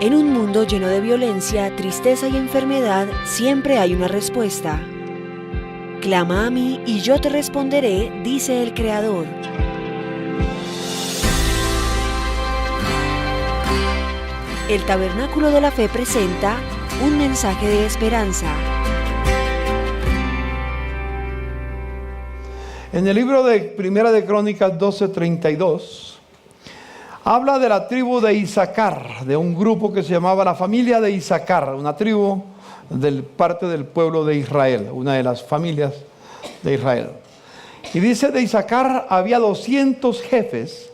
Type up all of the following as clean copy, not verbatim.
En un mundo lleno de violencia, tristeza y enfermedad, siempre hay una respuesta. Clama a mí y yo te responderé, dice el Creador. El Tabernáculo de la Fe presenta un mensaje de esperanza. En el libro de Primera de Crónicas 12:32 habla de la tribu de Isaacar, de un grupo que se llamaba la familia de Isaacar, una tribu parte del pueblo de Israel, una de las familias de Israel. Y dice, de Isaacar había 200 jefes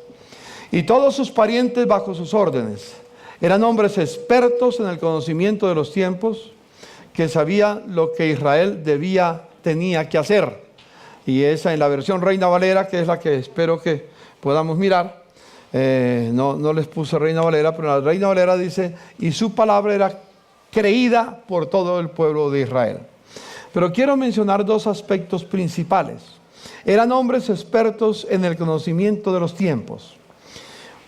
y todos sus parientes bajo sus órdenes. Eran hombres expertos en el conocimiento de los tiempos, que sabían lo que Israel tenía que hacer. Y esa en la versión Reina Valera, que es la que espero que podamos mirar. No les puse Reina Valera, pero la Reina Valera dice, y su palabra era creída por todo el pueblo de Israel. Pero quiero mencionar dos aspectos principales. Eran hombres expertos en el conocimiento de los tiempos.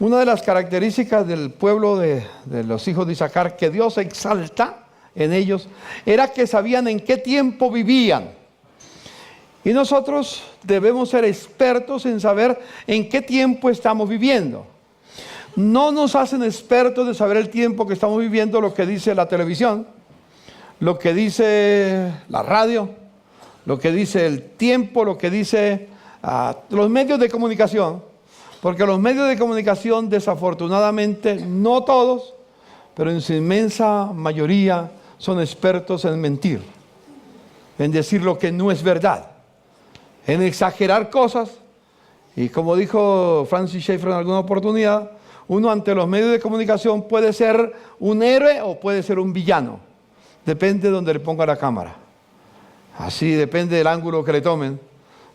Una de las características del pueblo de los hijos de Isaacar, que Dios exalta en ellos, era que sabían en qué tiempo vivían. Y nosotros debemos ser expertos en saber en qué tiempo estamos viviendo. No nos hacen expertos de saber el tiempo que estamos viviendo lo que dice la televisión, lo que dice la radio, lo que dice el tiempo, lo que dice los medios de comunicación. Porque los medios de comunicación, desafortunadamente, no todos, pero en su inmensa mayoría son expertos en mentir, en decir lo que no es verdad, en exagerar cosas. Y como dijo Francis Schaeffer en alguna oportunidad, uno ante los medios de comunicación puede ser un héroe o puede ser un villano. Depende de donde le ponga la cámara. Así depende del ángulo que le tomen.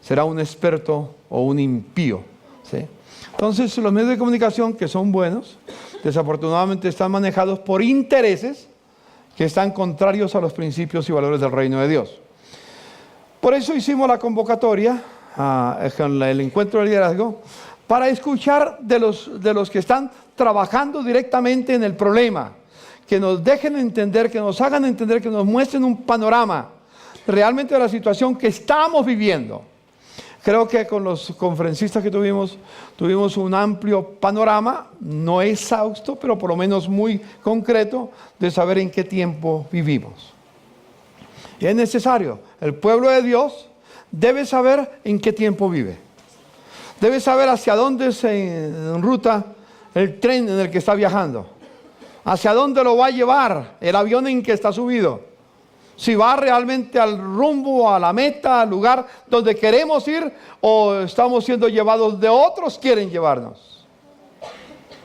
Será un experto o un impío, ¿sí? Entonces los medios de comunicación, que son buenos, desafortunadamente están manejados por intereses que están contrarios a los principios y valores del reino de Dios. Por eso hicimos la convocatoria, el encuentro de liderazgo, para escuchar de los que están trabajando directamente en el problema, que nos dejen entender, que nos hagan entender, que nos muestren un panorama realmente de la situación que estamos viviendo. Creo que con los conferencistas que tuvimos un amplio panorama, no exhausto, pero por lo menos muy concreto, de saber en qué tiempo vivimos. Y es necesario, el pueblo de Dios debe saber en qué tiempo vive. Debe saber hacia dónde se enruta el tren en el que está viajando. Hacia dónde lo va a llevar el avión en que está subido. Si va realmente al rumbo, a la meta, al lugar donde queremos ir, o estamos siendo llevados de otros quieren llevarnos.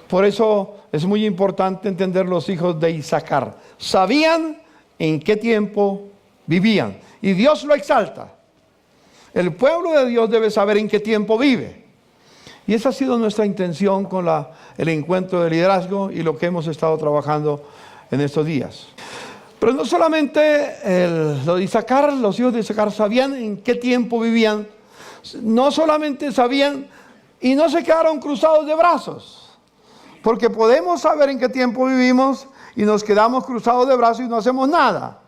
Por eso es muy importante entender los hijos de Isaacar. Sabían en qué tiempo vivían. Y Dios lo exalta. El pueblo de Dios debe saber en qué tiempo vive. Y esa ha sido nuestra intención con el encuentro de liderazgo y lo que hemos estado trabajando en estos días. Pero no solamente los hijos de Isaacar sabían en qué tiempo vivían, no solamente sabían y no se quedaron cruzados de brazos, porque podemos saber en qué tiempo vivimos y nos quedamos cruzados de brazos y no hacemos nada.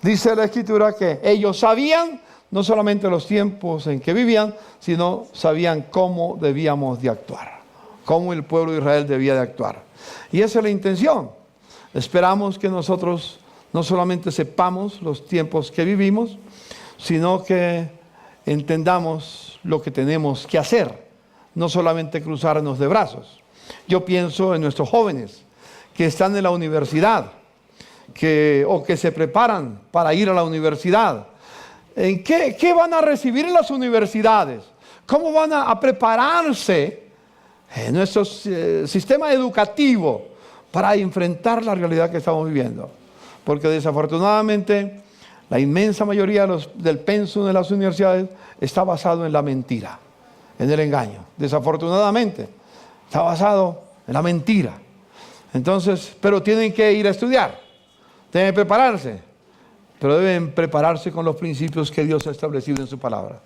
Dice la Escritura que ellos sabían no solamente los tiempos en que vivían, sino sabían cómo debíamos de actuar, cómo el pueblo de Israel debía de actuar. Y esa es la intención. Esperamos que nosotros no solamente sepamos los tiempos que vivimos, sino que entendamos lo que tenemos que hacer, no solamente cruzarnos de brazos. Yo pienso en nuestros jóvenes que están en la universidad, o que se preparan para ir a la universidad. ¿En qué van a recibir en las universidades? ¿Cómo van a prepararse en nuestro sistema educativo para enfrentar la realidad que estamos viviendo? Porque desafortunadamente la inmensa mayoría del pensum de las universidades está basado en la mentira, en el engaño. Desafortunadamente está basado en la mentira. Entonces, pero tienen que ir a estudiar, tienen que prepararse, pero deben prepararse con los principios que Dios ha establecido en su palabra.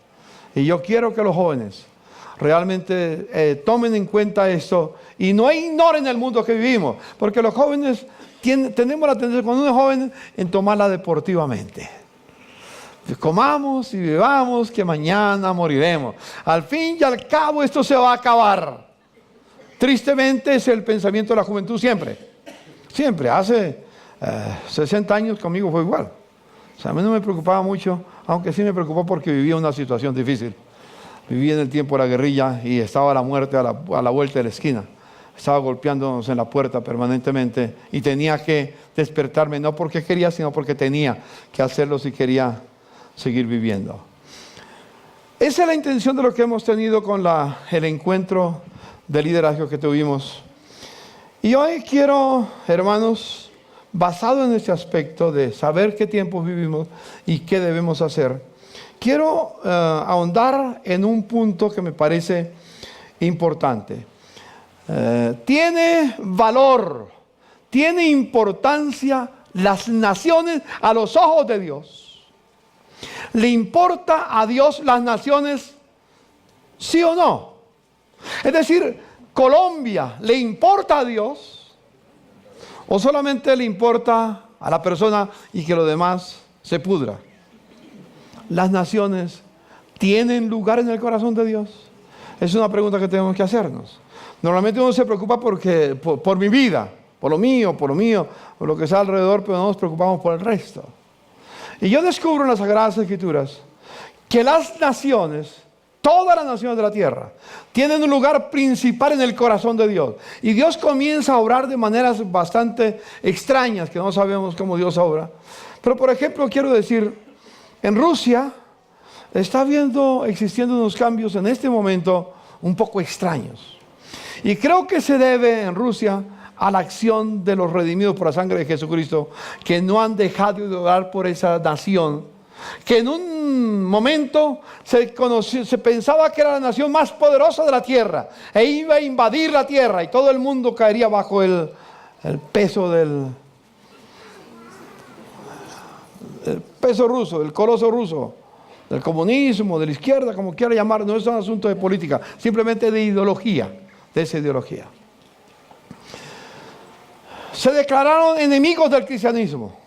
Y yo quiero que los jóvenes realmente tomen en cuenta esto y no ignoren el mundo que vivimos, porque los jóvenes tenemos la tendencia, cuando uno es joven, en tomarla deportivamente. Comamos y bebamos, que mañana moriremos. Al fin y al cabo esto se va a acabar. Tristemente es el pensamiento de la juventud siempre. Siempre. Hace 60 años conmigo fue igual. O sea, a mí no me preocupaba mucho, aunque sí me preocupó porque vivía una situación difícil. Vivía en el tiempo de la guerrilla y estaba la muerte a la vuelta de la esquina. Estaba golpeándonos en la puerta permanentemente y tenía que despertarme, no porque quería, sino porque tenía que hacerlo si quería seguir viviendo. Esa es la intención de lo que hemos tenido con el encuentro de liderazgo que tuvimos. Y hoy quiero, hermanos, basado en este aspecto de saber qué tiempos vivimos y qué debemos hacer, quiero ahondar en un punto que me parece importante. Tiene valor, tiene importancia las naciones a los ojos de Dios. ¿Le importa a Dios las naciones? ¿Sí o no? Es decir, ¿Colombia le importa a Dios? ¿O solamente le importa a la persona y que lo demás se pudra? ¿Las naciones tienen lugar en el corazón de Dios? Es una pregunta que tenemos que hacernos. Normalmente uno se preocupa por mi vida, por lo mío, por lo que está alrededor, pero no nos preocupamos por el resto. Y yo descubro en las Sagradas Escrituras que las naciones, todas las naciones de la tierra, tienen un lugar principal en el corazón de Dios. Y Dios comienza a obrar de maneras bastante extrañas, que no sabemos cómo Dios obra. Pero por ejemplo, quiero decir, en Rusia está existiendo unos cambios en este momento un poco extraños. Y creo que se debe en Rusia a la acción de los redimidos por la sangre de Jesucristo, que no han dejado de orar por esa nación, que en un momento se pensaba que era la nación más poderosa de la tierra, e iba a invadir la tierra, y todo el mundo caería bajo el peso del peso ruso, del coloso ruso, del comunismo, de la izquierda, como quiera llamar. No es un asunto de política, simplemente de ideología, de esa ideología. Se declararon enemigos del cristianismo.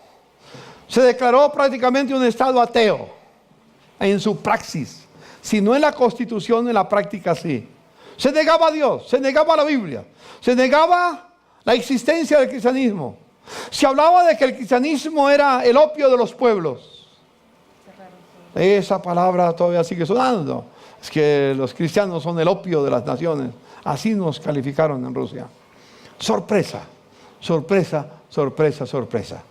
Se declaró prácticamente un estado ateo en su praxis. Si no en la constitución, en la práctica sí. Se negaba a Dios, se negaba a la Biblia, se negaba la existencia del cristianismo. Se hablaba de que el cristianismo era el opio de los pueblos. Esa palabra todavía sigue sonando. Es que los cristianos son el opio de las naciones. Así nos calificaron en Rusia. Sorpresa. Sorpresa, sorpresa, sorpresa.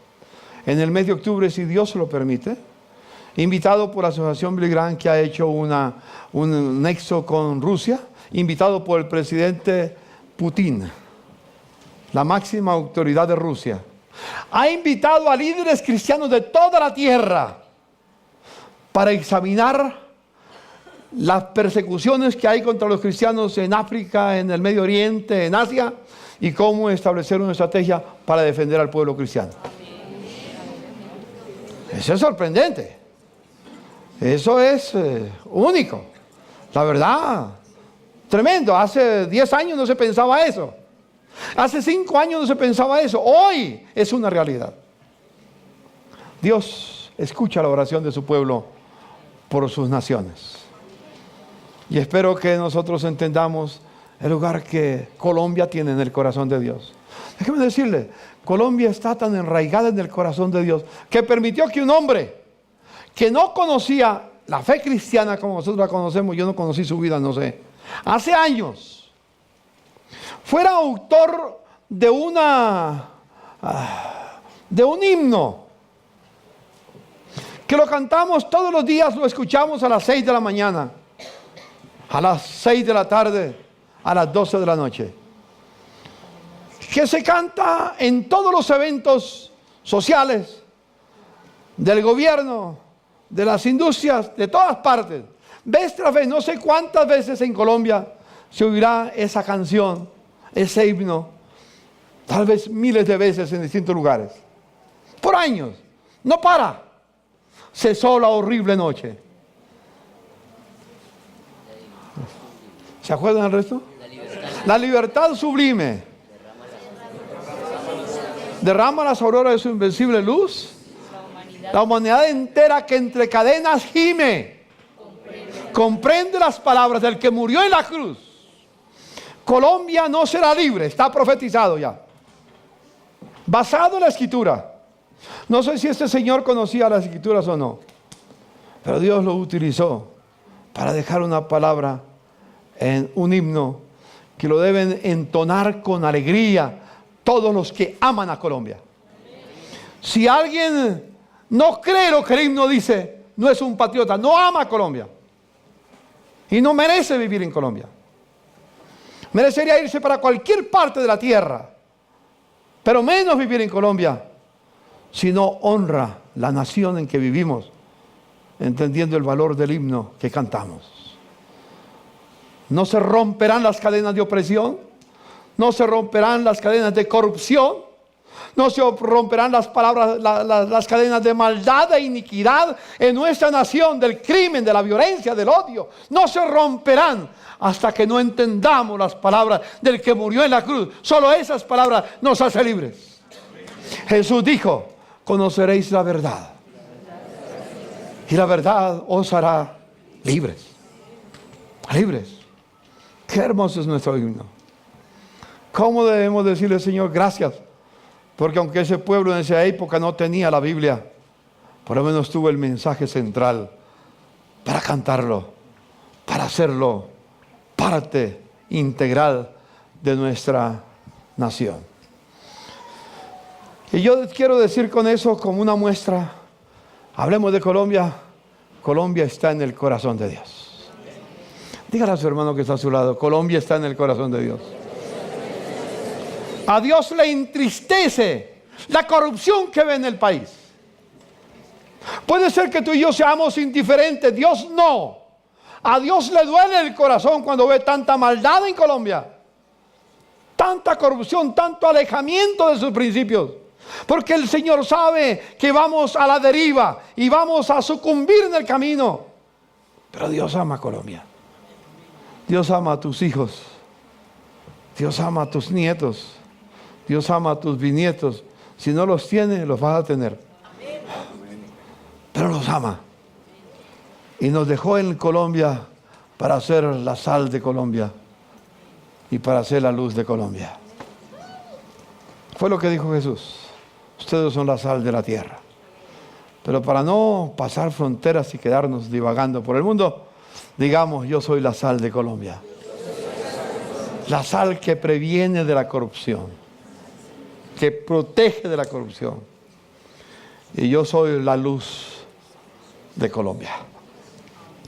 En el mes de octubre, si Dios lo permite, invitado por la Asociación Billy Graham, que ha hecho un nexo con Rusia, invitado por el presidente Putin, la máxima autoridad de Rusia, ha invitado a líderes cristianos de toda la tierra para examinar las persecuciones que hay contra los cristianos en África, en el Medio Oriente, en Asia, y cómo establecer una estrategia para defender al pueblo cristiano. Eso es sorprendente. Eso es único. La verdad, tremendo. Hace 10 años no se pensaba eso. Hace 5 años no se pensaba eso. Hoy es una realidad. Dios escucha la oración de su pueblo por sus naciones. Y espero que nosotros entendamos el lugar que Colombia tiene en el corazón de Dios. Déjeme decirle, Colombia está tan enraigada en el corazón de Dios que permitió que un hombre que no conocía la fe cristiana como nosotros la conocemos, yo no conocí su vida, no sé, hace años, fuera autor de un himno que lo cantamos todos los días, lo escuchamos a las 6 de la mañana, a las 6 de la tarde, a las 12 de la noche, que se canta en todos los eventos sociales del gobierno, de las industrias, de todas partes. Vez tras vez, no sé cuántas veces en Colombia se oirá esa canción, ese himno, tal vez miles de veces en distintos lugares, por años, no para. Cesó la horrible noche. ¿Se acuerdan del resto? La libertad sublime. Derrama las auroras de su invencible luz. La humanidad entera que entre cadenas gime. Comprende las palabras del que murió en la cruz. Colombia no será libre, está profetizado ya. Basado en la escritura. No sé si este señor conocía las escrituras o no, pero Dios lo utilizó para dejar una palabra en un himno que lo deben entonar con alegría todos los que aman a Colombia. Si alguien no cree lo que el himno dice, no es un patriota, no ama a Colombia y no merece vivir en Colombia. Merecería irse para cualquier parte de la tierra, pero menos vivir en Colombia, si no honra la nación en que vivimos, entendiendo el valor del himno que cantamos. No se romperán las cadenas de opresión, no se romperán las cadenas de corrupción, no se romperán las cadenas de maldad e iniquidad en nuestra nación, del crimen, de la violencia, del odio. No se romperán hasta que no entendamos las palabras del que murió en la cruz. Solo esas palabras nos hacen libres. Jesús dijo: conoceréis la verdad y la verdad os hará libres. Libres. Qué hermoso es nuestro himno. ¿Cómo debemos decirle, Señor, gracias? Porque aunque ese pueblo en esa época no tenía la Biblia, por lo menos tuvo el mensaje central para cantarlo, para hacerlo parte integral de nuestra nación. Y yo quiero decir con eso, como una muestra, hablemos de Colombia. Colombia está en el corazón de Dios. Dígale a su hermano que está a su lado: Colombia está en el corazón de Dios. A Dios le entristece la corrupción que ve en el país. Puede ser que tú y yo seamos indiferentes, Dios no. A Dios le duele el corazón cuando ve tanta maldad en Colombia, tanta corrupción, tanto alejamiento de sus principios. Porque el Señor sabe que vamos a la deriva y vamos a sucumbir en el camino. Pero Dios ama a Colombia. Dios ama a tus hijos. Dios ama a tus nietos. Dios ama a tus bisnietos. Si no los tiene, los vas a tener. Pero los ama. Y nos dejó en Colombia para ser la sal de Colombia y para ser la luz de Colombia. Fue lo que dijo Jesús: ustedes son la sal de la tierra. Pero para no pasar fronteras y quedarnos divagando por el mundo, digamos: yo soy la sal de Colombia. La sal que previene de la corrupción, que protege de la corrupción. Y yo soy la luz de Colombia.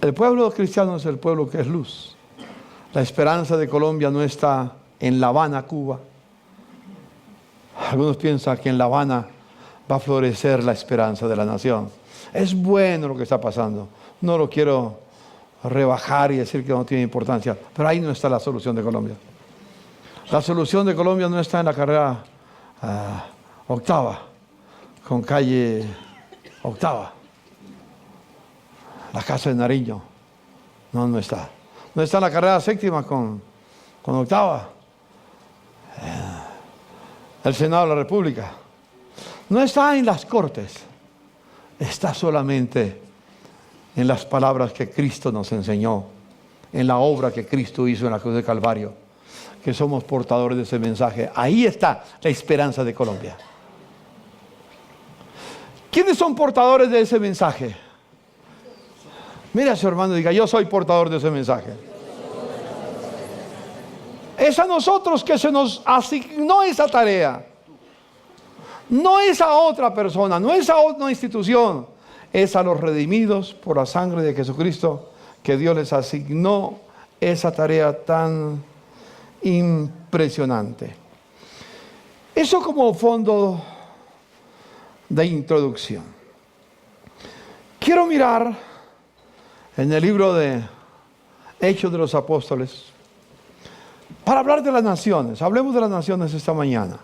El pueblo cristiano es el pueblo que es luz. La esperanza de Colombia no está en La Habana, Cuba. Algunos piensan que en La Habana va a florecer la esperanza de la nación. Es bueno lo que está pasando. No lo quiero rebajar y decir que no tiene importancia, pero ahí no está la solución de Colombia. La solución de Colombia no está en la carrera octava, con calle octava. La casa de Nariño. No está. No está en la carrera séptima con octava. El Senado de la República. No está en las cortes. Está solamente en las palabras que Cristo nos enseñó, en la obra que Cristo hizo en la cruz de Calvario, que somos portadores de ese mensaje. Ahí está la esperanza de Colombia. ¿Quiénes son portadores de ese mensaje? Mira a su hermano y diga: yo soy portador de ese mensaje. Es a nosotros que se nos asignó esa tarea. No es a otra persona, no es a otra institución. Es a los redimidos por la sangre de Jesucristo que Dios les asignó esa tarea tan impresionante. Eso como fondo de introducción. Quiero mirar en el libro de Hechos de los Apóstoles para hablar de las naciones. Hablemos de las naciones esta mañana.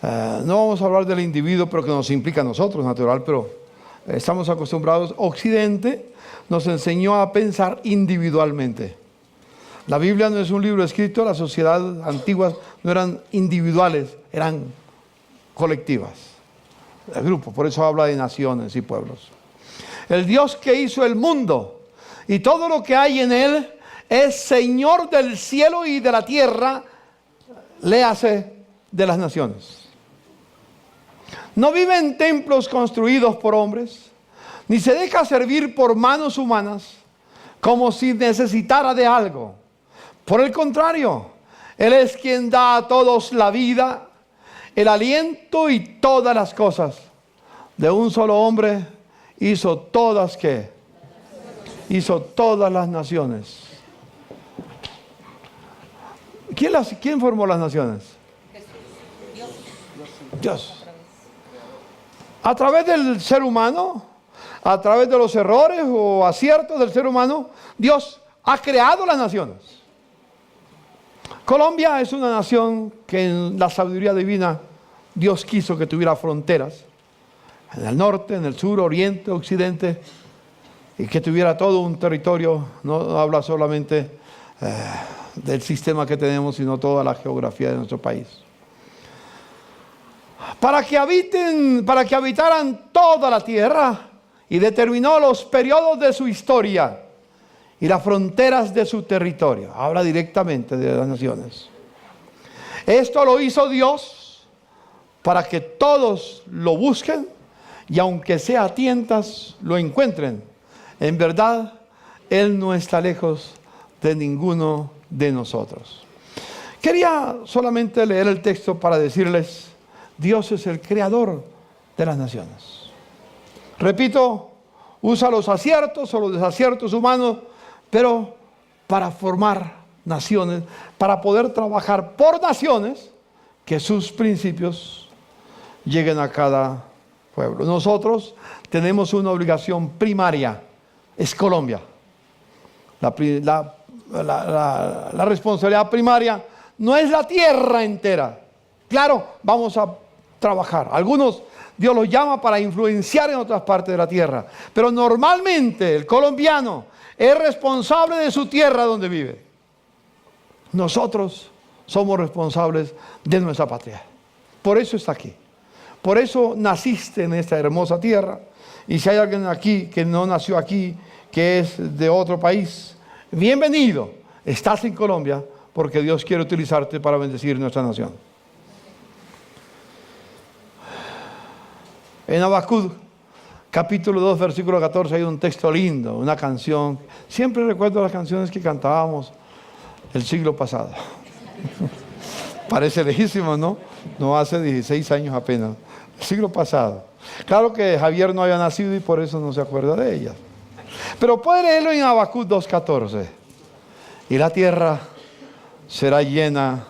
No vamos a hablar del individuo, pero que nos implica a nosotros, natural, pero estamos acostumbrados. Occidente nos enseñó a pensar individualmente. La Biblia no es un libro escrito, las sociedades antiguas no eran individuales, eran colectivas, el grupo. Por eso habla de naciones y pueblos. El Dios que hizo el mundo y todo lo que hay en él es Señor del cielo y de la tierra, léase de las naciones. No vive en templos construidos por hombres, ni se deja servir por manos humanas, como si necesitara de algo. Por el contrario, Él es quien da a todos la vida, el aliento y todas las cosas. De un solo hombre hizo todas, ¿qué? Hizo todas las naciones. ¿Quién formó las naciones? Dios. A través del ser humano, a través de los errores o aciertos del ser humano, Dios ha creado las naciones. Colombia es una nación que en la sabiduría divina Dios quiso que tuviera fronteras. En el norte, en el sur, oriente, occidente. Y que tuviera todo un territorio. No habla solamente del sistema que tenemos, sino toda la geografía de nuestro país. Para que habitaran toda la tierra, y determinó los periodos de su historia y las fronteras de su territorio. Habla directamente de las naciones. Esto lo hizo Dios para que todos lo busquen y aunque sea a tientas lo encuentren. En verdad, Él no está lejos de ninguno de nosotros. Quería solamente leer el texto para decirles, Dios es el creador de las naciones. Repito, usa los aciertos o los desaciertos humanos, pero para formar naciones, para poder trabajar por naciones, que sus principios lleguen a cada pueblo. Nosotros tenemos una obligación primaria, es Colombia. La responsabilidad primaria no es la tierra entera. Claro, vamos a trabajar. Algunos Dios los llama para influenciar en otras partes de la tierra. Pero normalmente el colombiano es responsable de su tierra donde vive. Nosotros somos responsables de nuestra patria. Por eso está aquí. Por eso naciste en esta hermosa tierra. Y si hay alguien aquí que no nació aquí, que es de otro país, bienvenido. Estás en Colombia porque Dios quiere utilizarte para bendecir nuestra nación. En Habacuc, capítulo 2, versículo 14, hay un texto lindo, una canción. Siempre recuerdo las canciones que cantábamos el siglo pasado. Parece lejísimo, ¿no? No hace 16 años apenas. El siglo pasado. Claro que Javier no había nacido y por eso no se acuerda de ellas. Pero puede leerlo en Habacuc 2:14. Y la tierra será llena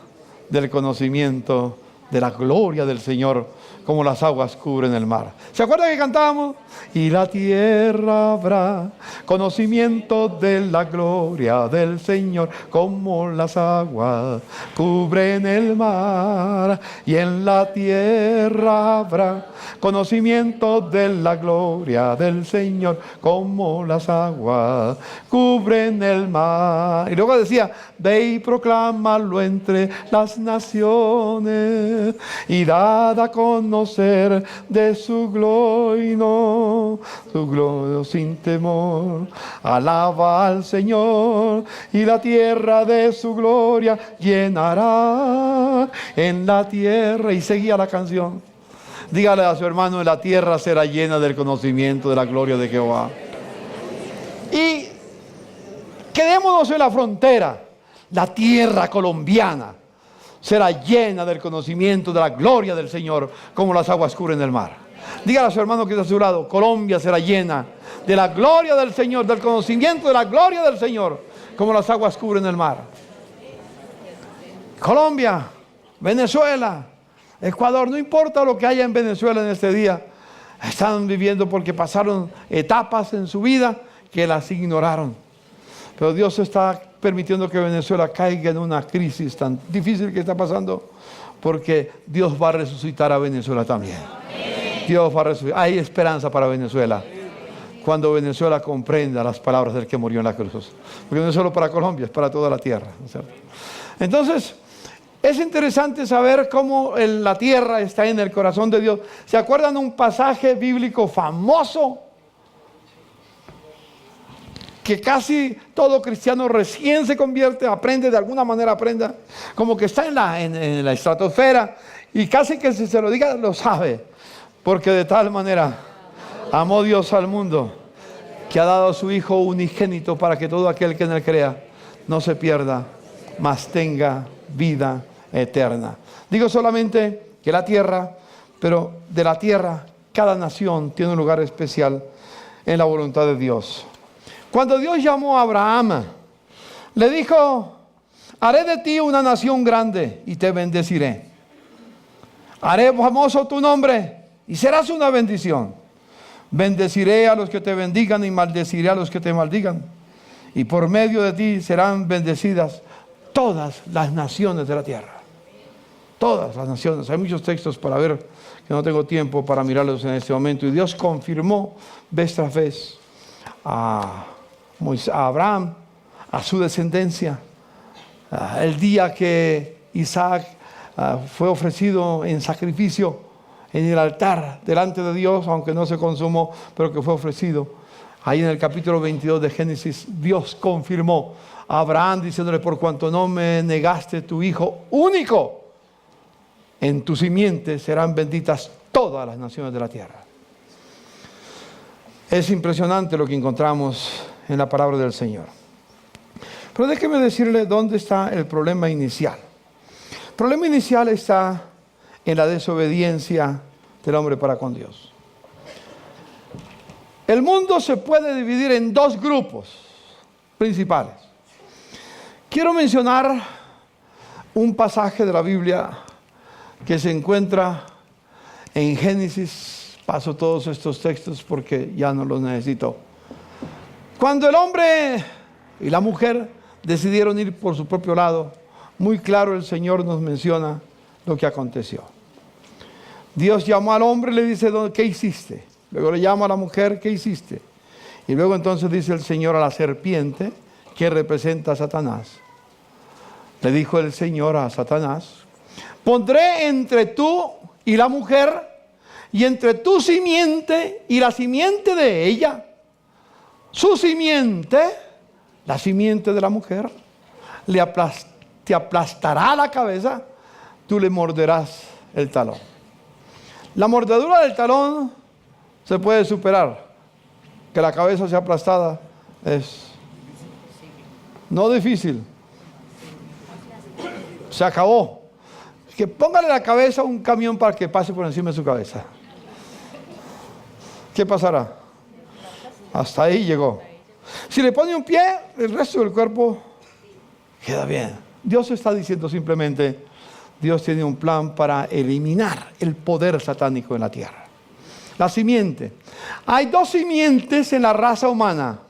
del conocimiento de la gloria del Señor, como las aguas cubren el mar. ¿Se acuerdan que cantábamos? Y la tierra habrá conocimiento de la gloria del Señor, como las aguas cubren el mar. Y en la tierra habrá conocimiento de la gloria del Señor, como las aguas cubren el mar. Y luego decía, ve y proclámalo entre las naciones, y dad a conocer de su gloria, su gloria sin temor. Alaba al Señor, y la tierra de su gloria llenará. En la tierra, y seguía la canción. Dígale a su hermano, la tierra será llena del conocimiento de la gloria de Jehová. Y quedémonos en la frontera. La tierra colombiana será llena del conocimiento de la gloria del Señor, como las aguas cubren el mar. Dígale a su hermano que está a su lado, Colombia será llena de la gloria del Señor, del conocimiento de la gloria del Señor, como las aguas cubren el mar. Colombia, Venezuela, Ecuador, no importa lo que haya en Venezuela en este día, están viviendo porque pasaron etapas en su vida que las ignoraron. Pero Dios está permitiendo que Venezuela caiga en una crisis tan difícil que está pasando, porque Dios va a resucitar a Venezuela también. Dios va a resucitar. Hay esperanza para Venezuela. cuando Venezuela comprenda las palabras del que murió en la cruz. Porque no es solo para Colombia, es para toda la tierra, ¿no es cierto? Entonces, es interesante saber cómo la tierra está en el corazón de Dios. ¿Se acuerdan de un pasaje bíblico famoso? Que casi todo cristiano recién se convierte, aprende de alguna manera, aprenda, como que está en la estratosfera, y casi que si se lo diga lo sabe, porque de tal manera amó Dios al mundo, que ha dado a su Hijo unigénito para que todo aquel que en él crea no se pierda, mas tenga vida eterna. Digo solamente que la tierra, pero de la tierra cada nación tiene un lugar especial en la voluntad de Dios. Cuando Dios llamó a Abraham, le dijo: haré de ti una nación grande y te bendeciré. Haré famoso tu nombre y serás una bendición. Bendeciré a los que te bendigan y maldeciré a los que te maldigan. Y por medio de ti serán bendecidas todas las naciones de la tierra. Todas las naciones. Hay muchos textos para ver, que no tengo tiempo para mirarlos en este momento. Y Dios confirmó vez tras vez a Abraham, a su descendencia. El día que Isaac fue ofrecido en sacrificio en el altar delante de Dios, aunque no se consumó, pero que fue ofrecido. Ahí en el capítulo 22 de Génesis, Dios confirmó a Abraham diciéndole: por cuanto no me negaste tu hijo único, en tu simiente serán benditas todas las naciones de la tierra. Es impresionante lo que encontramos en la palabra del Señor. Pero déjeme decirle dónde está el problema inicial. El problema inicial está en la desobediencia del hombre para con Dios. El mundo se puede dividir en dos grupos principales. Quiero mencionar un pasaje de la Biblia que se encuentra en Génesis. Paso todos estos textos porque ya no los necesito. Cuando el hombre y la mujer decidieron ir por su propio lado, muy claro el Señor nos menciona lo que aconteció. Dios llamó al hombre y le dice: ¿qué hiciste? Luego le llama a la mujer: ¿qué hiciste? Y luego entonces dice el Señor a la serpiente, que representa a Satanás. Le dijo el Señor a Satanás: pondré entre tú y la mujer, y entre tu simiente y la simiente de ella, su simiente, la simiente de la mujer, te aplastará la cabeza, tú le morderás el talón. La mordedura del talón se puede superar. Que la cabeza sea aplastada es no difícil. Se acabó. Que póngale la cabeza a un camión para que pase por encima de su cabeza. ¿Qué pasará? Hasta ahí llegó. Si le pone un pie, el resto del cuerpo queda bien. Dios está diciendo simplemente: Dios tiene un plan para eliminar el poder satánico en la tierra. La simiente. Hay dos simientes en la raza humana: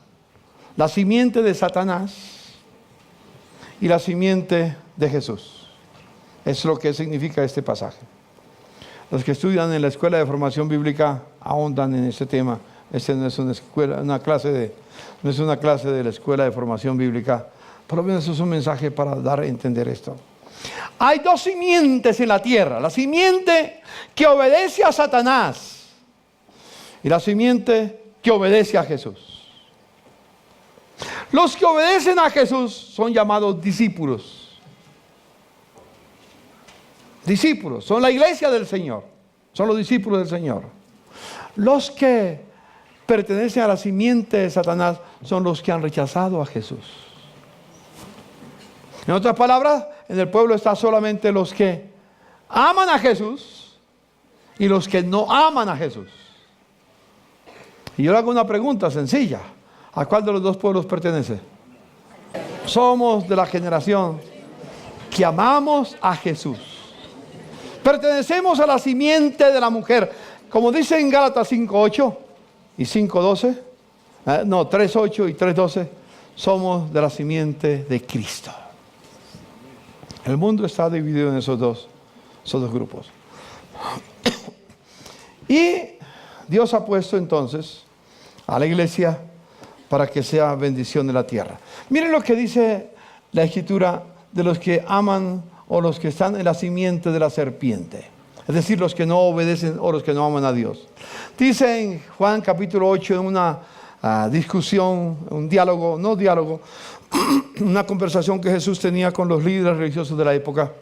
la simiente de Satanás y la simiente de Jesús. Es lo que significa este pasaje. Los que estudian en la escuela de formación bíblica ahondan en este tema. Este no es una clase de la escuela de formación bíblica. Por lo menos es un mensaje para dar a entender esto. Hay dos simientes en la tierra: la simiente que obedece a Satanás y la simiente que obedece a Jesús. Los que obedecen a Jesús son llamados discípulos. Discípulos, son la iglesia del Señor, son los discípulos del Señor. Los que pertenecen a la simiente de Satanás son los que han rechazado a Jesús. En otras palabras, en el pueblo están solamente los que aman a Jesús y los que no aman a Jesús. Y yo le hago una pregunta sencilla: ¿a cuál de los dos pueblos pertenece? Somos de la generación que amamos a Jesús. Pertenecemos a la simiente de la mujer. Como dice en Gálatas 5:8 y 5:12, 3:8 y 3:12, somos de la simiente de Cristo. El mundo está dividido en esos dos grupos. Y Dios ha puesto entonces a la iglesia para que sea bendición de la tierra. Miren lo que dice la Escritura de los que aman o los que están en la simiente de la serpiente. Es decir, los que no obedecen o los que no aman a Dios. Dice en Juan capítulo 8, en una discusión, un diálogo, no diálogo, una conversación que Jesús tenía con los líderes religiosos de la época,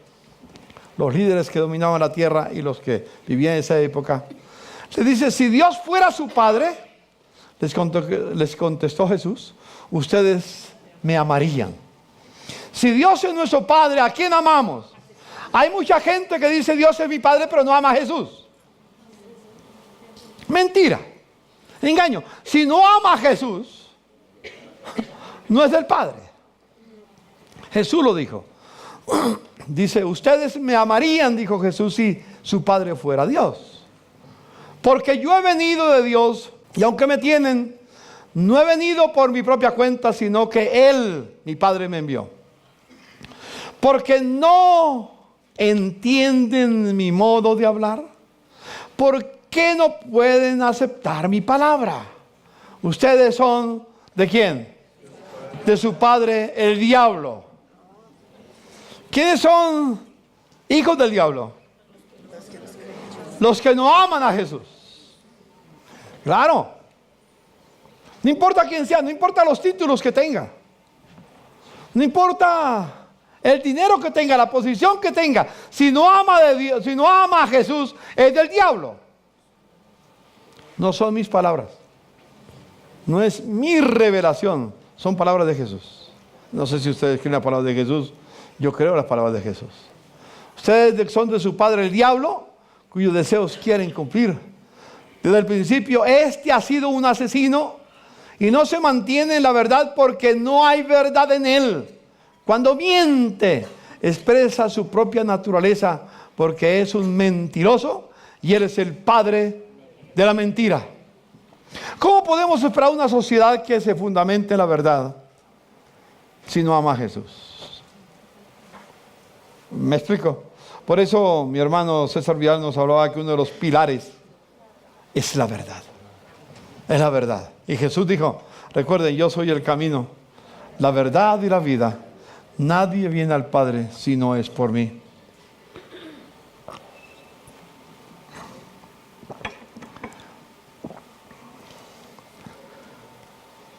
los líderes que dominaban la tierra y los que vivían en esa época. Le dice, si Dios fuera su Padre, les contestó Jesús, ustedes me amarían. Si Dios es nuestro Padre, ¿a quién amamos? Hay mucha gente que dice Dios es mi Padre, pero no ama a Jesús. Mentira. Engaño. Si no ama a Jesús, no es del Padre. Jesús lo dijo. Dice, ustedes me amarían, dijo Jesús, si su Padre fuera Dios. Porque yo he venido de Dios, y aunque me tienen, no he venido por mi propia cuenta, sino que Él, mi Padre, me envió. Porque no entienden mi modo de hablar. ¿Por qué no pueden aceptar mi palabra? Ustedes son, ¿de quién? De su padre, el diablo. ¿Quiénes son hijos del diablo? Los que no aman a Jesús. Claro. No importa quién sea, no importa los títulos que tenga. No importa el dinero que tenga, la posición que tenga. Si no ama de Dios, si no ama a Jesús, es del diablo. No son mis palabras. No es mi revelación. Son palabras de Jesús. No sé si ustedes creen las palabras de Jesús. Yo creo las palabras de Jesús. Ustedes son de su padre el diablo, cuyos deseos quieren cumplir. Desde el principio, este ha sido un asesino y no se mantiene en la verdad porque no hay verdad en él. Cuando miente, expresa su propia naturaleza porque es un mentiroso y él es el padre de la mentira. ¿Cómo podemos esperar una sociedad que se fundamente en la verdad si no ama a Jesús? ¿Me explico? Por eso mi hermano César Vidal nos hablaba que uno de los pilares es la verdad. Es la verdad. Y Jesús dijo, recuerden, yo soy el camino, la verdad y la vida. Nadie viene al Padre si no es por mí.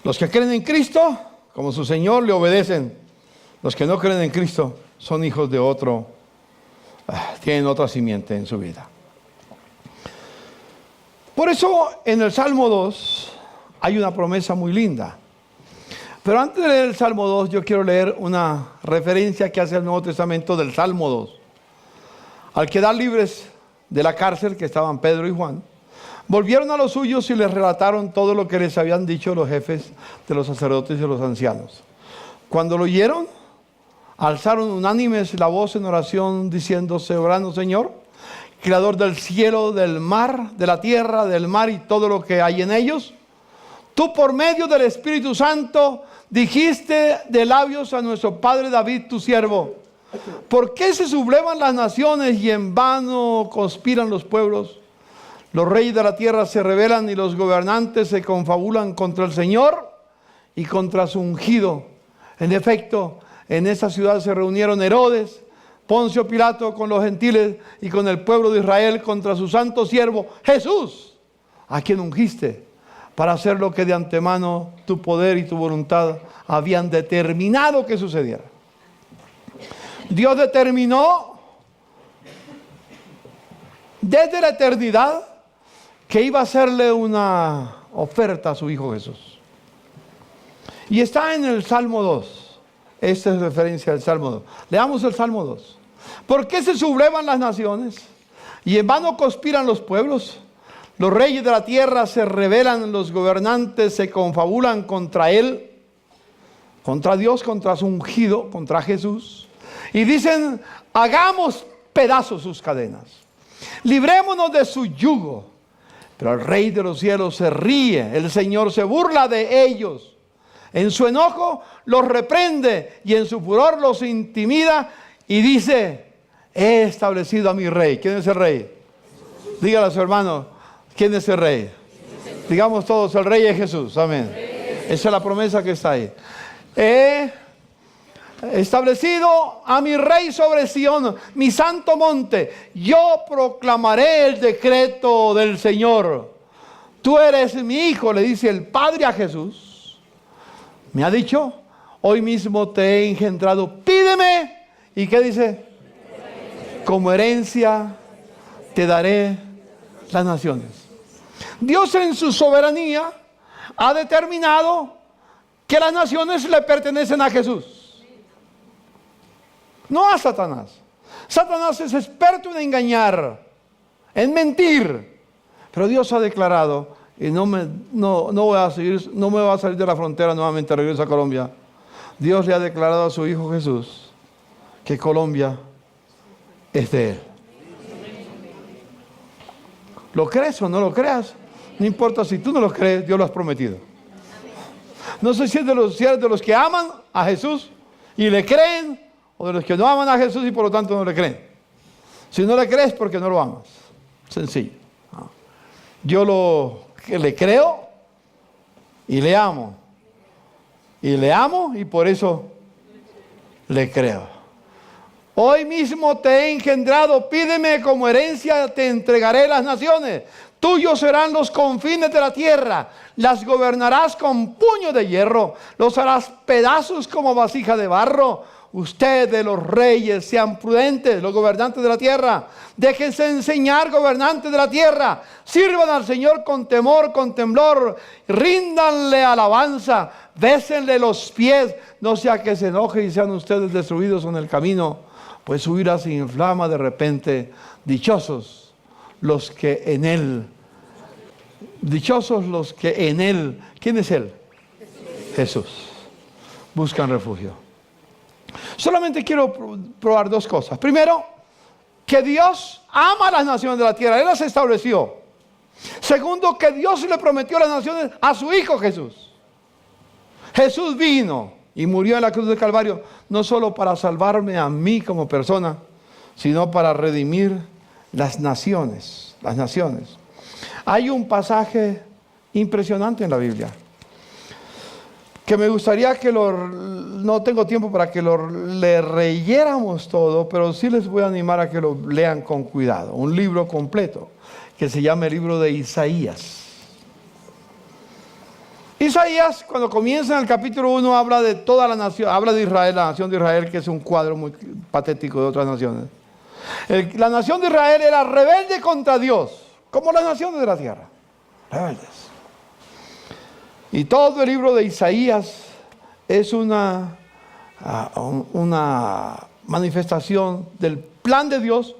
Los que creen en Cristo, como su Señor, le obedecen. Los que no creen en Cristo son hijos de otro, tienen otra simiente en su vida. Por eso en el Salmo 2 hay una promesa muy linda. Pero antes de leer el Salmo 2, yo quiero leer una referencia que hace el Nuevo Testamento del Salmo 2. Al quedar libres de la cárcel, que estaban Pedro y Juan, volvieron a los suyos y les relataron todo lo que les habían dicho los jefes de los sacerdotes y los ancianos. Cuando lo oyeron, alzaron unánimes la voz en oración, diciendo, soberano Señor, creador del cielo, del mar, de la tierra, del mar y todo lo que hay en ellos, tú por medio del Espíritu Santo dijiste de labios a nuestro padre David, tu siervo, ¿por qué se sublevan las naciones y en vano conspiran los pueblos? Los reyes de la tierra se rebelan y los gobernantes se confabulan contra el Señor y contra su ungido. En efecto, en esa ciudad se reunieron Herodes, Poncio Pilato con los gentiles y con el pueblo de Israel contra su santo siervo Jesús, a quien ungiste para hacer lo que de antemano tu poder y tu voluntad habían determinado que sucediera. Dios determinó desde la eternidad que iba a hacerle una oferta a su Hijo Jesús. Y está en el Salmo 2. Esta es referencia al Salmo 2. Leamos el Salmo 2. ¿Por qué se sublevan las naciones y en vano conspiran los pueblos? Los reyes de la tierra se rebelan, los gobernantes se confabulan contra él, contra Dios, contra su ungido, contra Jesús. Y dicen, hagamos pedazos sus cadenas, librémonos de su yugo. Pero el Rey de los cielos se ríe, el Señor se burla de ellos. En su enojo los reprende y en su furor los intimida y dice, he establecido a mi Rey. ¿Quién es el Rey? Dígale a su hermano, ¿quién es el Rey? Digamos todos, el Rey es Jesús. Amén. Esa es la promesa que está ahí. He establecido a mi Rey sobre Sión, mi santo monte. Yo proclamaré el decreto del Señor. Tú eres mi hijo, le dice el Padre a Jesús. Me ha dicho, hoy mismo te he engendrado, pídeme. ¿Y qué dice? Como herencia te daré las naciones. Dios en su soberanía ha determinado que las naciones le pertenecen a Jesús, no a Satanás. Satanás es experto en engañar, en mentir, pero Dios ha declarado, y no me va a salir de la frontera nuevamente, regreso a Colombia. Dios le ha declarado a su Hijo Jesús que Colombia es de Él. ¿Lo crees o no lo creas? No importa si tú no lo crees, Dios lo has prometido. No sé si es de los que aman a Jesús y le creen, o de los que no aman a Jesús y por lo tanto no le creen. Si no le crees, porque no lo amas. Sencillo. Yo le creo y le amo. Y le amo y por eso le creo. Hoy mismo te he engendrado, pídeme, como herencia te entregaré las naciones. Tuyos serán los confines de la tierra, las gobernarás con puño de hierro, los harás pedazos como vasija de barro. Ustedes, los reyes, sean prudentes, los gobernantes de la tierra. Déjense enseñar, gobernantes de la tierra. Sirvan al Señor con temor, con temblor. Ríndanle alabanza, bésenle los pies. No sea que se enoje y sean ustedes destruidos en el camino, pues su ira se inflama de repente. Dichosos los que en Él. Dichosos los que en Él. ¿Quién es Él? Jesús. Buscan refugio. Solamente quiero probar dos cosas. Primero, que Dios ama a las naciones de la tierra. Él las estableció. Segundo, que Dios le prometió a las naciones a su Hijo Jesús. Jesús vino y murió en la cruz del Calvario, no solo para salvarme a mí como persona, sino para redimir las naciones. Las naciones. Hay un pasaje impresionante en la Biblia que me gustaría que no tengo tiempo para que le leyéramos todo, pero sí les voy a animar a que lo lean con cuidado. Un libro completo que se llama el libro de Isaías. Isaías, cuando comienza en el capítulo 1, habla de toda la nación, habla de Israel, la nación de Israel, que es un cuadro muy patético de otras naciones. La nación de Israel era rebelde contra Dios, como las naciones de la tierra, rebeldes. Y todo el libro de Isaías es una manifestación del plan de Dios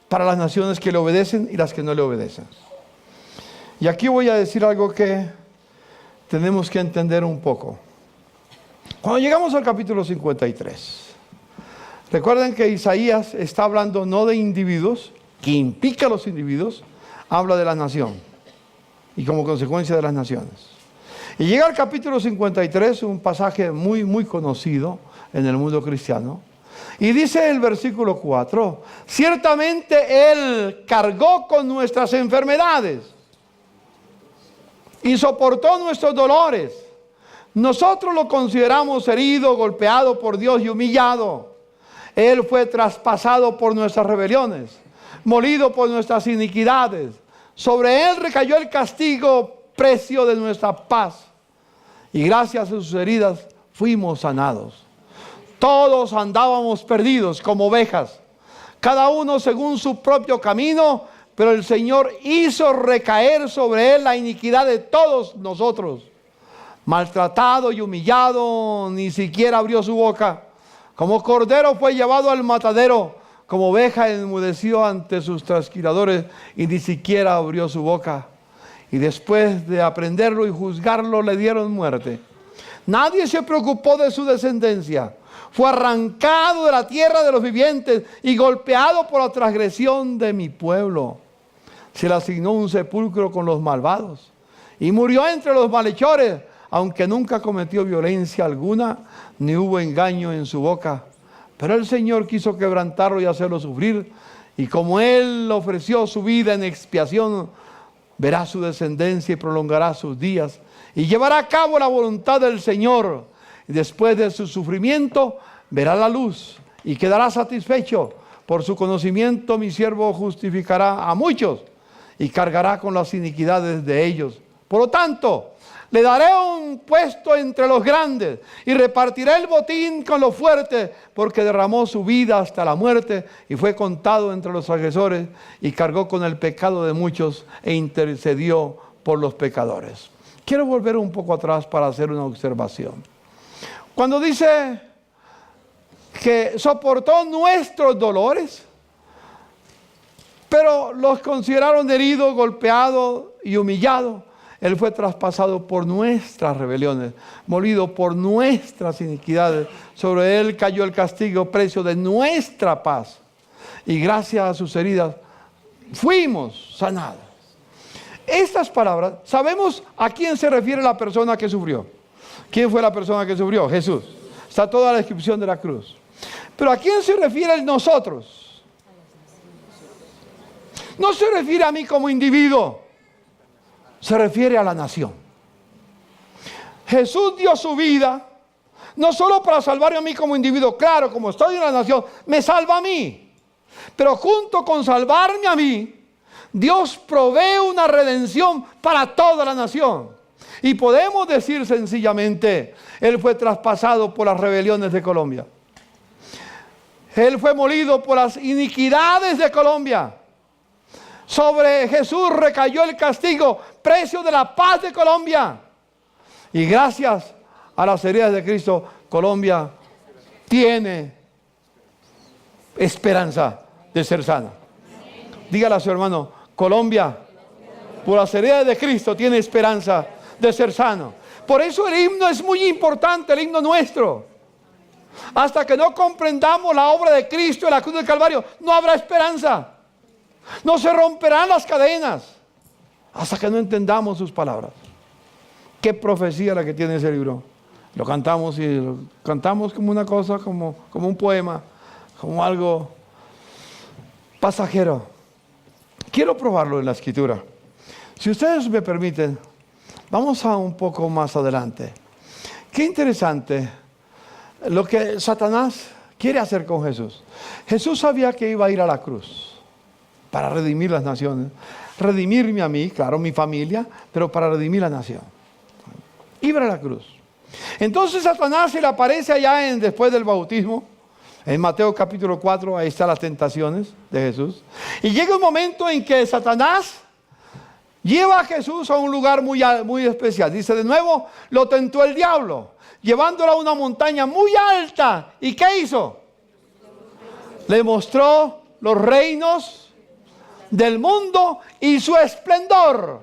para las naciones que le obedecen y las que no le obedecen. Y aquí voy a decir algo que tenemos que entender un poco. Cuando llegamos al capítulo 53, recuerden que Isaías está hablando no de individuos, que implica a los individuos, habla de la nación y como consecuencia de las naciones. Y llega al capítulo 53, un pasaje muy, muy conocido en el mundo cristiano. Y dice el versículo 4, ciertamente Él cargó con nuestras enfermedades y soportó nuestros dolores. Nosotros lo consideramos herido, golpeado por Dios y humillado. Él fue traspasado por nuestras rebeliones, molido por nuestras iniquidades. Sobre Él recayó el castigo, precio de nuestra paz. Y gracias a sus heridas fuimos sanados. Todos andábamos perdidos como ovejas, cada uno según su propio camino, pero el Señor hizo recaer sobre Él la iniquidad de todos nosotros. Maltratado y humillado, ni siquiera abrió su boca. Como cordero fue llevado al matadero, como oveja enmudeció ante sus trasquiladores y ni siquiera abrió su boca. Y después de aprenderlo y juzgarlo, le dieron muerte. Nadie se preocupó de su descendencia. Fue arrancado de la tierra de los vivientes y golpeado por la transgresión de mi pueblo. Se le asignó un sepulcro con los malvados y murió entre los malhechores, aunque nunca cometió violencia alguna, ni hubo engaño en su boca. Pero el Señor quiso quebrantarlo y hacerlo sufrir, y como Él ofreció su vida en expiación verá su descendencia y prolongará sus días, y llevará a cabo la voluntad del Señor. Y después de su sufrimiento verá la luz y quedará satisfecho. Por su conocimiento mi siervo justificará a muchos y cargará con las iniquidades de ellos. Por lo tanto, le daré un puesto entre los grandes y repartiré el botín con los fuertes, porque derramó su vida hasta la muerte y fue contado entre los agresores y cargó con el pecado de muchos e intercedió por los pecadores. Quiero volver un poco atrás para hacer una observación. Cuando dice que soportó nuestros dolores, pero los consideraron heridos, golpeados y humillados. Él fue traspasado por nuestras rebeliones, molido por nuestras iniquidades. Sobre él cayó el castigo, precio de nuestra paz. Y gracias a sus heridas fuimos sanados. Estas palabras, ¿sabemos a quién se refiere la persona que sufrió? ¿Quién fue la persona que sufrió? Jesús. Está toda la descripción de la cruz. Pero ¿a quién se refiere el nosotros? No se refiere a mí como individuo. Se refiere a la nación. Jesús dio su vida, no solo para salvarme a mí como individuo, claro, como estoy en la nación, me salva a mí. Pero junto con salvarme a mí, Dios provee una redención para toda la nación. Y podemos decir sencillamente, Él fue traspasado por las rebeliones de Colombia. Él fue molido por las iniquidades de Colombia. Sobre Jesús recayó el castigo, precio de la paz de Colombia. Y gracias a las heridas de Cristo, Colombia tiene esperanza de ser sana. Dígale a su hermano, Colombia, por las heridas de Cristo, tiene esperanza de ser sano. Por eso el himno es muy importante, el himno nuestro. Hasta que no comprendamos la obra de Cristo en la cruz del Calvario, no habrá esperanza. No se romperán las cadenas hasta que no entendamos sus palabras. Qué profecía la que tiene ese libro. Lo cantamos y lo cantamos como una cosa, como un poema, como algo pasajero. Quiero probarlo en la Escritura. Si ustedes me permiten, vamos a un poco más adelante. Qué interesante lo que Satanás quiere hacer con Jesús. Jesús sabía que iba a ir a la cruz para redimir las naciones, redimirme a mí, claro, mi familia, pero para redimir la nación. Iba a la cruz. Entonces Satanás se le aparece allá después del bautismo, en Mateo capítulo 4, ahí están las tentaciones de Jesús. Y llega un momento en que Satanás lleva a Jesús a un lugar muy especial. Dice de nuevo, lo tentó el diablo, llevándolo a una montaña muy alta. ¿Y qué hizo? Le mostró los reinos del mundo y su esplendor.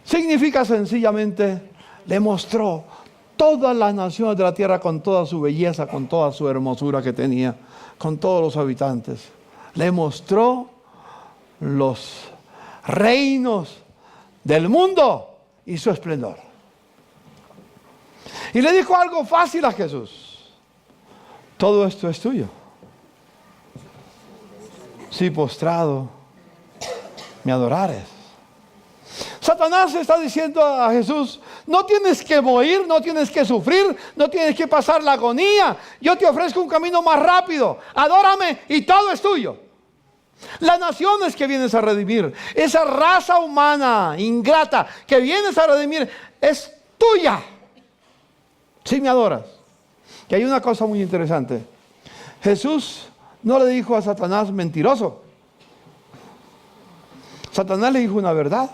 Significa sencillamente, le mostró todas las naciones de la tierra con toda su belleza, con toda su hermosura que tenía, con todos los habitantes. Le mostró los reinos del mundo y su esplendor. Y le dijo algo fácil a Jesús: todo esto es tuyo. Si postrado me adorares. Satanás está diciendo a Jesús: no tienes que morir, no tienes que sufrir, no tienes que pasar la agonía. Yo te ofrezco un camino más rápido. Adórame y todo es tuyo. Las naciones que vienes a redimir, esa raza humana ingrata que vienes a redimir, es tuya si me adoras. Y hay una cosa muy interesante. Jesús no le dijo a Satanás mentiroso. Satanás le dijo una verdad.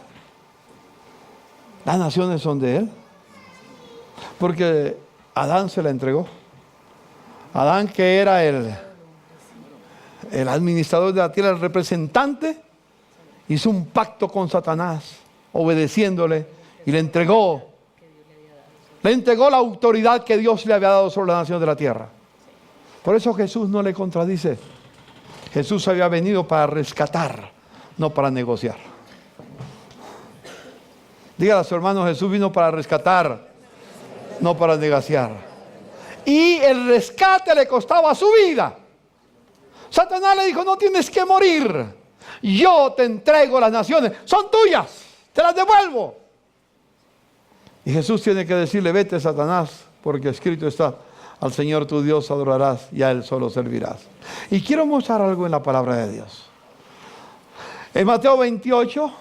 Las naciones son de él. Porque Adán se la entregó. Adán, que era el administrador de la tierra, el representante, hizo un pacto con Satanás, obedeciéndole, y le entregó la autoridad que Dios le había dado sobre las naciones de la tierra. Por eso Jesús no le contradice. Jesús había venido para rescatar, no para negociar. Dígale a su hermano, Jesús vino para rescatar, no para negociar. Y el rescate le costaba su vida. Satanás le dijo: no tienes que morir, yo te entrego las naciones, son tuyas, te las devuelvo. Y Jesús tiene que decirle, vete, Satanás, porque escrito está, al Señor tu Dios adorarás y a Él solo servirás. Y quiero mostrar algo en la palabra de Dios. En Mateo 28,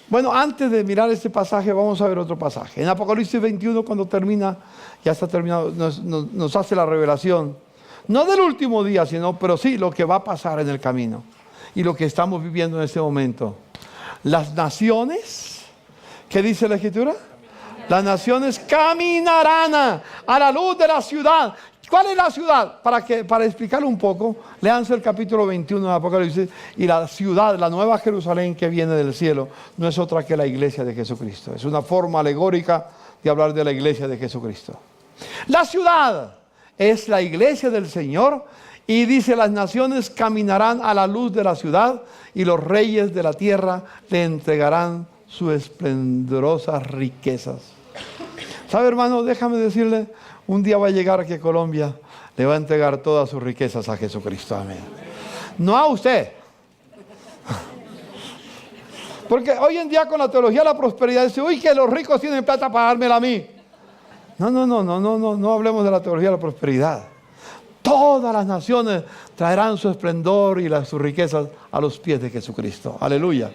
bueno, antes de mirar este pasaje, vamos a ver otro pasaje. En Apocalipsis 21, cuando termina, ya está terminado, nos hace la revelación, no del último día, pero sí lo que va a pasar en el camino y lo que estamos viviendo en este momento. Las naciones, ¿qué dice la Escritura? Las naciones caminarán a la luz de la ciudad. ¿Cuál es la ciudad? Para explicarlo un poco, léanse el capítulo 21 de Apocalipsis. Y la ciudad, la nueva Jerusalén que viene del cielo, no es otra que la iglesia de Jesucristo. Es una forma alegórica de hablar de la iglesia de Jesucristo. La ciudad es la iglesia del Señor. Y dice, las naciones caminarán a la luz de la ciudad y los reyes de la tierra le entregarán sus esplendorosas riquezas. ¿Sabe, hermano? Déjame decirle, un día va a llegar que Colombia le va a entregar todas sus riquezas a Jesucristo. Amén. No a usted. Porque hoy en día con la teología de la prosperidad dice, uy, que los ricos tienen plata para dármela a mí. No hablemos de la teología de la prosperidad. Todas las naciones traerán su esplendor y sus riquezas a los pies de Jesucristo. Aleluya.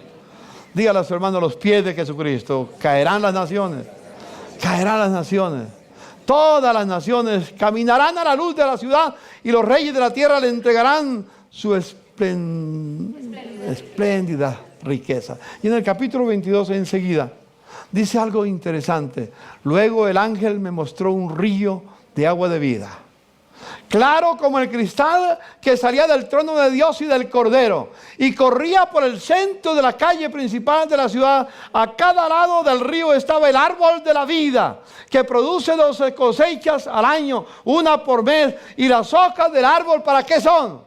Dígale a su hermano, a los pies de Jesucristo caerán las naciones. Caerán las naciones. Todas las naciones caminarán a la luz de la ciudad y los reyes de la tierra le entregarán su espléndida riqueza. Y en el capítulo 22 enseguida dice algo interesante. Luego el ángel me mostró un río de agua de vida, claro como el cristal, que salía del trono de Dios y del Cordero, y corría por el centro de la calle principal de la ciudad. A cada lado del río estaba el árbol de la vida, que produce 12 cosechas al año, una por mes. Y las hojas del árbol, ¿para qué son?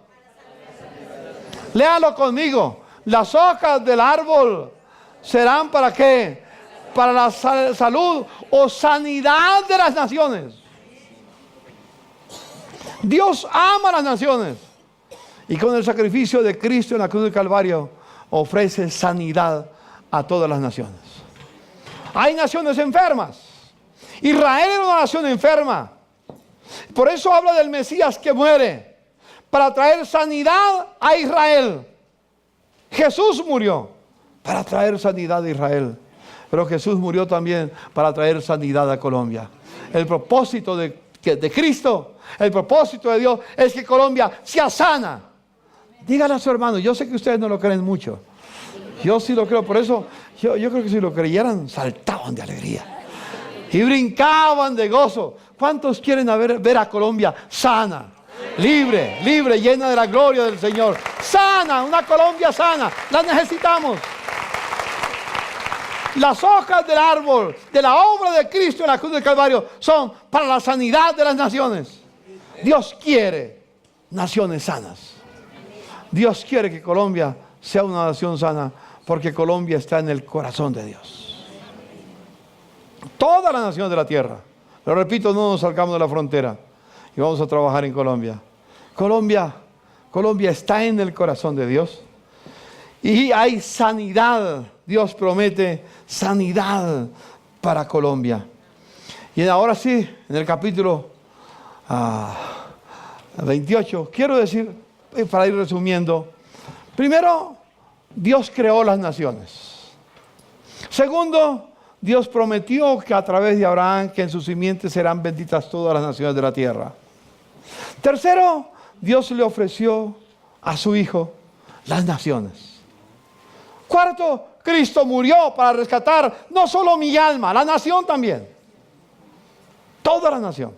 Léalo conmigo. Las hojas del árbol serán ¿para qué? Para la salud o sanidad de las naciones. Dios ama a las naciones y con el sacrificio de Cristo en la cruz del Calvario ofrece sanidad a todas las naciones. Hay naciones enfermas. Israel era una nación enferma. Por eso habla del Mesías que muere para traer sanidad a Israel. Jesús murió para traer sanidad a Israel, pero Jesús murió también para traer sanidad a Colombia. El propósito de Cristo, el propósito de Dios es que Colombia sea sana. Dígale a su hermano, yo sé que ustedes no lo creen mucho, yo sí lo creo, por eso yo creo que si lo creyeran saltaban de alegría y brincaban de gozo. ¿Cuántos quieren ver a Colombia sana, libre, llena de la gloria del Señor? Sana, una Colombia sana, la necesitamos. Las hojas del árbol de la obra de Cristo en la cruz del Calvario son para la sanidad de las naciones. Dios quiere naciones sanas. Dios quiere que Colombia sea una nación sana, porque Colombia está en el corazón de Dios. Todas las naciones de la tierra, lo repito, no nos salgamos de la frontera y vamos a trabajar en Colombia. Colombia está en el corazón de Dios y hay sanidad. Dios promete sanidad para Colombia. Y ahora sí, en el capítulo 28, quiero decir, para ir resumiendo, primero, Dios creó las naciones. Segundo, Dios prometió que a través de Abraham, que en sus simientes serán benditas todas las naciones de la tierra. Tercero, Dios le ofreció a su Hijo las naciones. Cuarto, Cristo murió para rescatar no solo mi alma, la nación también. Toda la nación.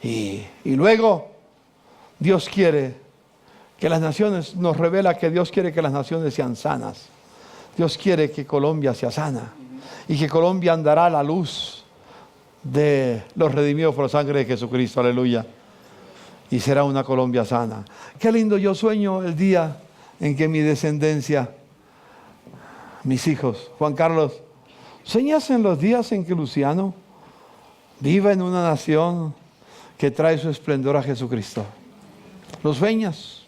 Y luego, Dios quiere que las naciones, nos revela que Dios quiere que las naciones sean sanas. Dios quiere que Colombia sea sana y que Colombia andará a la luz de los redimidos por la sangre de Jesucristo. Aleluya. Y será una Colombia sana. Qué lindo, yo sueño el día en que mi descendencia, mis hijos, Juan Carlos, ¿sueñas en los días en que Luciano viva en una nación que trae su esplendor a Jesucristo? ¿Lo sueñas?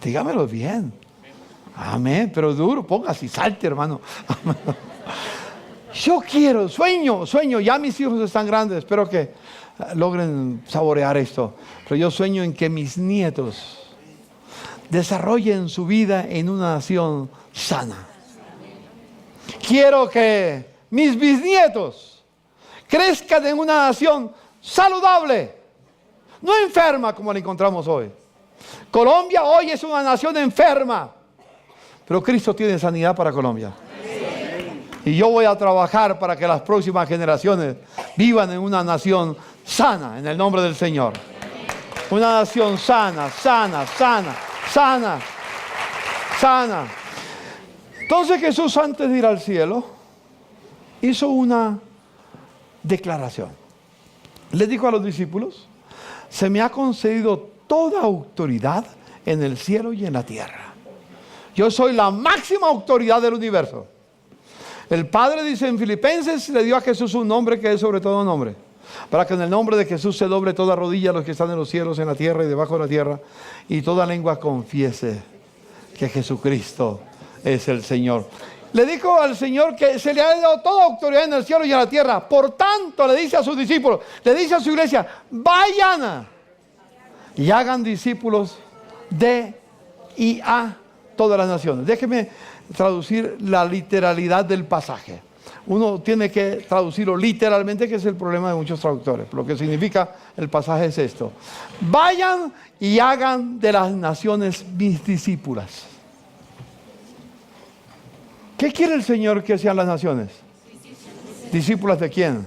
Dígamelo bien. Amén, pero duro, póngase y salte, hermano. Yo quiero, sueño, ya mis hijos están grandes, espero que logren saborear esto, pero yo sueño en que mis nietos desarrollen su vida en una nación sana. Quiero que mis bisnietos crezcan en una nación saludable, no enferma como la encontramos hoy. Colombia hoy es una nación enferma, pero Cristo tiene sanidad para Colombia. Y yo voy a trabajar para que las próximas generaciones vivan en una nación sana, en el nombre del Señor. Una nación sana. Entonces Jesús, antes de ir al cielo, hizo una declaración. Le dijo a los discípulos: se me ha concedido toda autoridad en el cielo y en la tierra. Yo soy la máxima autoridad del universo. El Padre, dice en Filipenses, le dio a Jesús un nombre que es sobre todo nombre, para que en el nombre de Jesús se doble toda rodilla a los que están en los cielos, en la tierra y debajo de la tierra, y toda lengua confiese que Jesucristo es el Señor. Le dijo al Señor que se le ha dado toda autoridad en el cielo y en la tierra. Por tanto, le dice a sus discípulos, le dice a su iglesia: vayan y hagan discípulos de y a todas las naciones. Déjeme traducir la literalidad del pasaje. Uno tiene que traducirlo literalmente, que es el problema de muchos traductores. Lo que significa el pasaje es esto: vayan y hagan de las naciones mis discípulas. ¿Qué quiere el Señor que sean las naciones? ¿Discípulas de quién?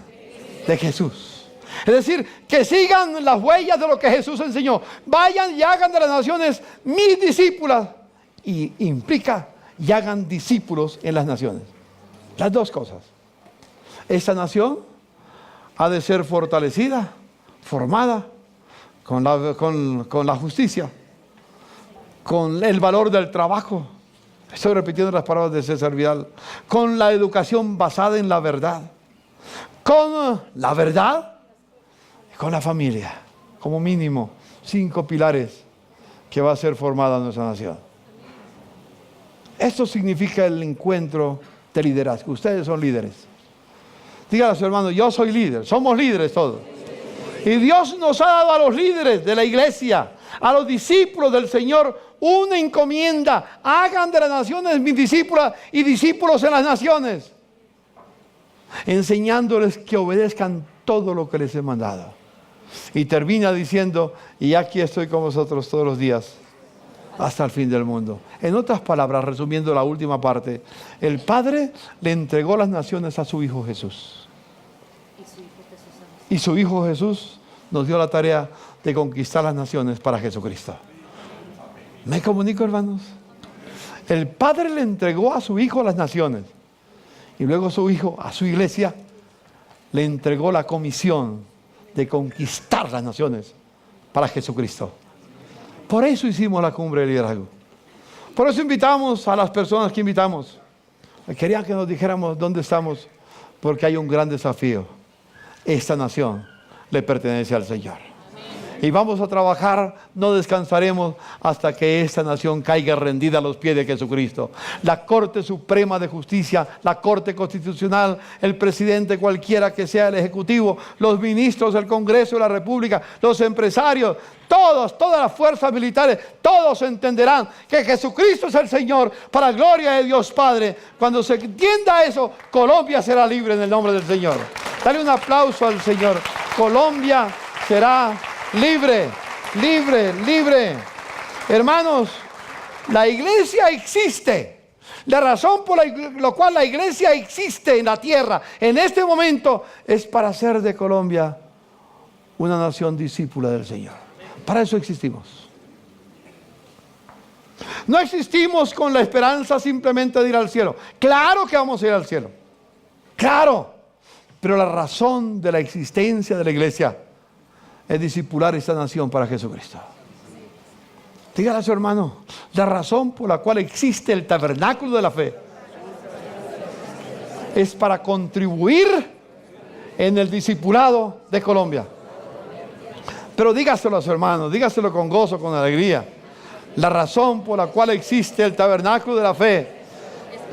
De Jesús. Es decir, que sigan las huellas de lo que Jesús enseñó. Vayan y hagan de las naciones mis discípulas. Y implica: y hagan discípulos en las naciones. Las dos cosas. Esta nación ha de ser fortalecida, formada con la justicia, con el valor del trabajo. Estoy repitiendo las palabras de César Vidal. Con la educación basada en la verdad. Con la verdad y con la familia. Como mínimo 5 pilares que va a ser formada nuestra nación. Esto significa el encuentro de liderazgo. Ustedes son líderes. Dígale a su hermano: yo soy líder. Somos líderes todos. Y Dios nos ha dado a los líderes de la iglesia, a los discípulos del Señor, una encomienda: hagan de las naciones mis discípulas y discípulos en las naciones, enseñándoles que obedezcan todo lo que les he mandado. Y termina diciendo: y aquí estoy con vosotros todos los días hasta el fin del mundo. En otras palabras, resumiendo la última parte, el Padre le entregó las naciones a su Hijo Jesús. Y su Hijo Jesús nos dio la tarea de conquistar las naciones para Jesucristo. ¿Me comunico, hermanos? El Padre le entregó a su Hijo las naciones. Y luego su Hijo, a su iglesia, le entregó la comisión de conquistar las naciones para Jesucristo. Por eso hicimos la cumbre de liderazgo. Por eso invitamos a las personas que invitamos. Querían que nos dijéramos dónde estamos, porque hay un gran desafío. Esta nación le pertenece al Señor. Y vamos a trabajar, no descansaremos hasta que esta nación caiga rendida a los pies de Jesucristo. La Corte Suprema de Justicia, la Corte Constitucional, el presidente, cualquiera que sea el Ejecutivo, los ministros del Congreso de la República, los empresarios, todas las fuerzas militares, todos entenderán que Jesucristo es el Señor, para gloria de Dios Padre. Cuando se entienda eso, Colombia será libre en el nombre del Señor. Dale un aplauso al Señor. Colombia será libre. Hermanos, la iglesia existe. La razón por la cual la iglesia existe en la tierra en este momento es para hacer de Colombia una nación discípula del Señor. Para eso existimos. No existimos con la esperanza simplemente de ir al cielo. Claro que vamos a ir al cielo. Claro. Pero la razón de la existencia de la iglesia es discipular esta nación para Jesucristo. Dígale a su hermano: la razón por la cual existe el tabernáculo de la fe es para contribuir en el discipulado de Colombia. Pero dígaselo a su hermano, dígaselo con gozo, con alegría. La razón por la cual existe el tabernáculo de la fe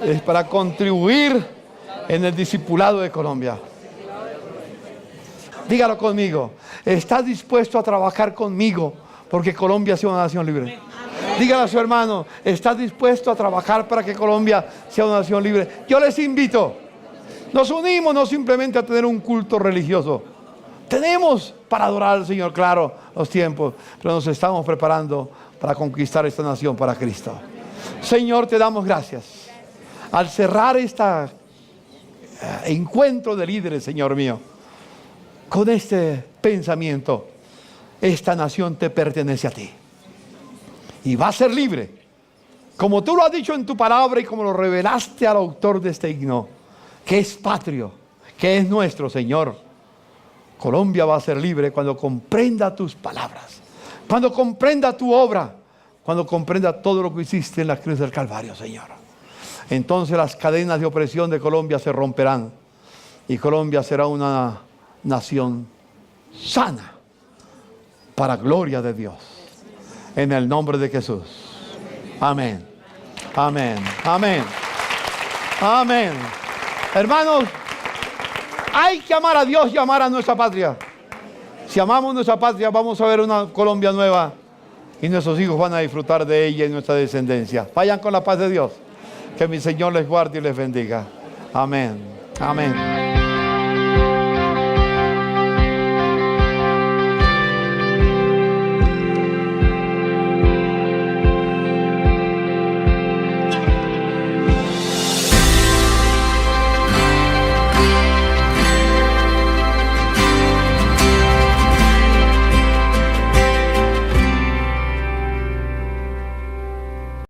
es para contribuir en el discipulado de Colombia. Dígalo conmigo. ¿Estás dispuesto a trabajar conmigo porque Colombia sea una nación libre? Dígale a su hermano, ¿estás dispuesto a trabajar para que Colombia sea una nación libre? Yo les invito. Nos unimos no simplemente a tener un culto religioso. Tenemos para adorar al Señor, claro, los tiempos, pero nos estamos preparando para conquistar esta nación para Cristo. Señor, te damos gracias. Al cerrar este encuentro de líderes, Señor mío, con este pensamiento, esta nación te pertenece a ti. Y va a ser libre, como tú lo has dicho en tu palabra y como lo revelaste al autor de este himno, que es patrio, que es nuestro, Señor. Colombia va a ser libre cuando comprenda tus palabras, cuando comprenda tu obra, cuando comprenda todo lo que hiciste en la cruz del Calvario, Señor. Entonces las cadenas de opresión de Colombia se romperán y Colombia será una nación sana para gloria de Dios. En el nombre de Jesús. Amén. Amén. Amén. Amén. Hermanos, hay que amar a Dios y amar a nuestra patria. Si amamos nuestra patria, vamos a ver una Colombia nueva y nuestros hijos van a disfrutar de ella y nuestra descendencia. Vayan con la paz de Dios. Que mi Señor les guarde y les bendiga. Amén. Amén.